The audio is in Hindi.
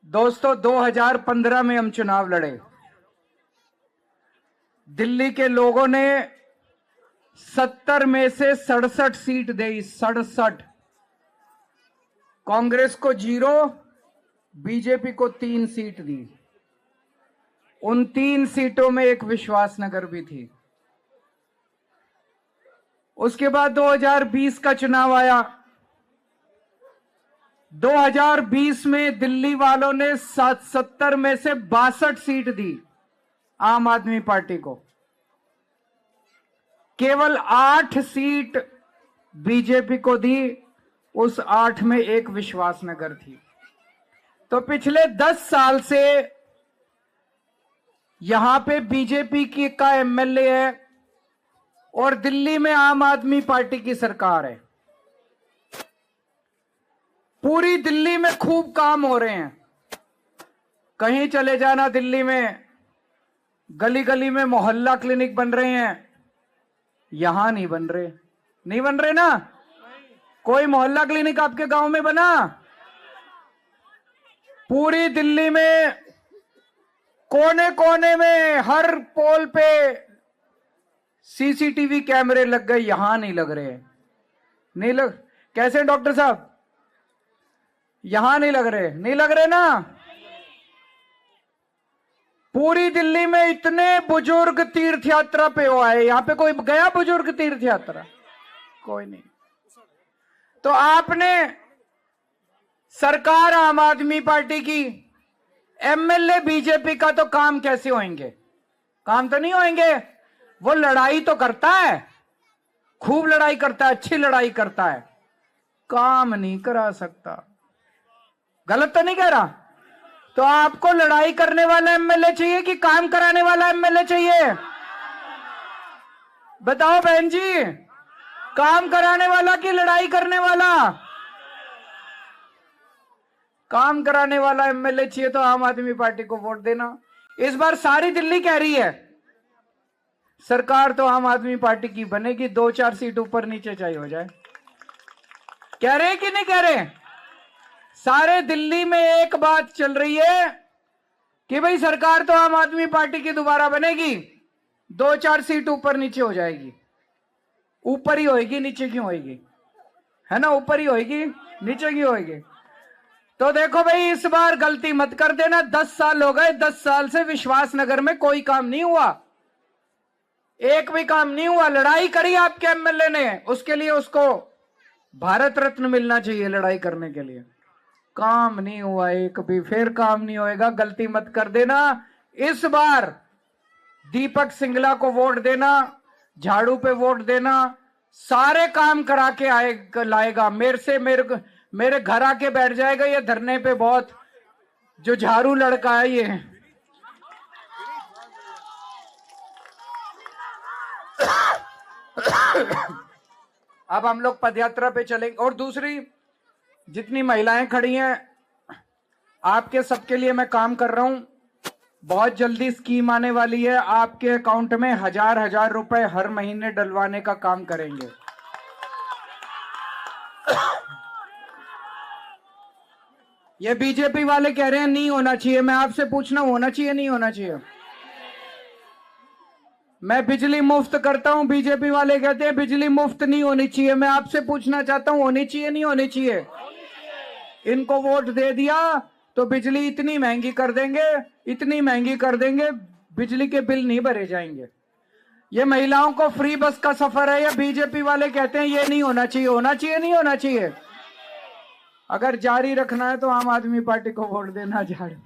दोस्तों 2015 में हम चुनाव लड़े। दिल्ली के लोगों ने 70 में से 67 सीट दी। 67। कांग्रेस को 0, बीजेपी को 3 सीट दी। उन 3 सीटों में एक विश्वासनगर भी थी। उसके बाद 2020 का चुनाव आया। 2020 में दिल्ली वालों ने 70 में से 62 सीट दी आम आदमी पार्टी को। केवल 8 सीट बीजेपी को दी। उस 8 में एक विश्वासनगर थी। तो पिछले 10 साल से यहां पे बीजेपी की का एमएलए है और दिल्ली में आम आदमी पार्टी की सरकार है। पूरी दिल्ली में खूब काम हो रहे हैं। कहीं चले जाना दिल्ली में, गली गली में मोहल्ला क्लिनिक बन रहे हैं। यहां नहीं बन रहे। नहीं बन रहे ना? कोई मोहल्ला क्लिनिक आपके गांव में बना? पूरी दिल्ली में कोने कोने में हर पोल पे सीसीटीवी कैमरे लग गए। यहां नहीं लग रहे। नहीं लग कैसे डॉक्टर साहब? यहां नहीं लग रहे। नहीं लग रहे ना? पूरी दिल्ली में इतने बुजुर्ग तीर्थ यात्रा पे हो आए। यहां पे कोई गया बुजुर्ग तीर्थ यात्रा? कोई नहीं। तो आपने सरकार आम आदमी पार्टी की, एमएलए बीजेपी का, तो काम कैसे होंगे? काम तो नहीं होंगे। वो लड़ाई तो करता है, खूब लड़ाई करता है, अच्छी लड़ाई करता है, काम नहीं करा सकता। गलत तो नहीं कह रहा? तो आपको लड़ाई करने वाला एमएलए चाहिए कि काम कराने वाला एमएलए चाहिए? बताओ बहन जी, काम कराने वाला कि लड़ाई करने वाला? काम कराने वाला एमएलए चाहिए तो आम आदमी पार्टी को वोट देना। इस बार सारी दिल्ली कह रही है सरकार तो आम आदमी पार्टी की बनेगी, 2-4 सीट ऊपर नीचे चाहिए हो जाए। कह रहे कि नहीं कह रहे? सारे दिल्ली में एक बात चल रही है कि भाई सरकार तो आम आदमी पार्टी की दोबारा बनेगी, 2-4 सीट ऊपर नीचे हो जाएगी। ऊपर ही होएगी, नीचे क्यों होएगी? है ना? ऊपर ही होएगी, नीचे क्यों होएगी? तो देखो भाई, इस बार गलती मत कर देना। 10 साल हो गए, 10 साल से विश्वासनगर में कोई काम नहीं हुआ। एक भी काम नहीं हुआ। लड़ाई करी आपके एमएलए ने, उसके लिए उसको भारत रत्न मिलना चाहिए लड़ाई करने के लिए। काम नहीं हुआ एक भी, फिर काम नहीं होएगा। गलती मत कर देना। इस बार दीपक सिंगला को वोट देना, झाड़ू पे वोट देना। सारे काम करा के लाएगा। मेरे घर आके बैठ जाएगा ये धरने पे। बहुत जो झाड़ू लड़का है ये। अब हम लोग पदयात्रा पे चलेंगे। और दूसरी, जितनी महिलाएं खड़ी हैं, आपके सबके लिए मैं काम कर रहा हूं। बहुत जल्दी स्कीम आने वाली है। आपके अकाउंट में 1000 रुपए हर महीने डलवाने का काम करेंगे। ये बीजेपी वाले कह रहे हैं नहीं होना चाहिए। मैं आपसे पूछना, होना चाहिए नहीं होना चाहिए? मैं बिजली मुफ्त करता हूं, बीजेपी वाले कहते हैं बिजली मुफ्त नहीं होनी चाहिए। मैं आपसे पूछना चाहता हूं, होनी चाहिए नहीं होनी चाहिए? इनको वोट दे दिया तो बिजली इतनी महंगी कर देंगे, इतनी महंगी कर देंगे, बिजली के बिल नहीं भरे जाएंगे। ये महिलाओं को फ्री बस का सफर है। या बीजेपी वाले कहते हैं ये नहीं होना चाहिए? होना चाहिए नहीं होना चाहिए? अगर जारी रखना है तो आम आदमी पार्टी को वोट देना। झाड़ू।